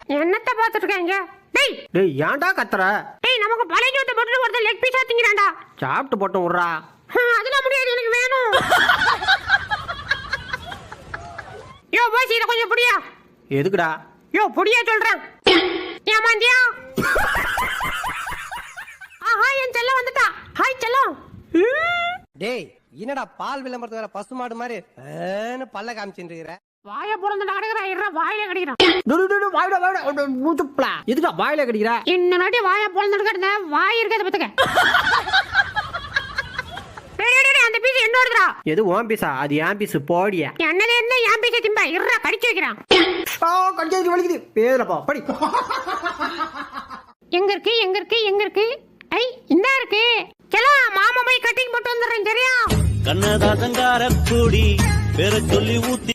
என்னத்த பாத்துட்டு இருக்காங்க? டேய் டேய் ஏன்டா கத்துற? டேய் நமக்கு பழைய ஜோத்த போட்டு ஒருத்தர் லெக் பீஸா திங்கறான்டா. சாப்பிட்டு போட்டு விட்றா. அதெல்லாம் முடியாது, எனக்கு வேணும். யோ போய் இத கொஞ்சம் புடியா. எதுக்குடா? யோ புடியா சொல்றேன். ஏமாந்தியா? ஆஹா என் செல்லம் வந்துட்டா. ஹாய் செல்லம். டேய் என்னடா பால் விளம்பரத்து வேற பசுமாடு மாதிரி பல்ல காமிச்சுட்டு இருக்கிற? வாய பொறந்துடா கடக்குறா, இருடா வாயில கடிக்கிறான். வாயில வாயில மூச்சுப்ளா. எதுக்குடா வாயில கடிக்கிற? இன்ன நாட்டி வாய பொறந்துட்டு கிடந்த வாய் இருக்கத பத்துக்க. அந்த பீஸ் என்னோடதுடா. எது உன் பீஸா? அது என் பீஸ் போடியா. என்னல என்ன என் பீஸ் திம்பா? இருடா கடிச்சு வைக்கிறான். கடிச்சது வலிக்குது. பேரப்பா படி. எங்க இருக்கு எங்க இருக்கு எங்க இருக்கு? ஐ இந்த இருக்கு. செல்ல மாமா போய் கட்டிங் போட்டு வந்துறேன் சரியா? கண்ணதாசங்கார கூடி பேர சொல்லி ஊத்தி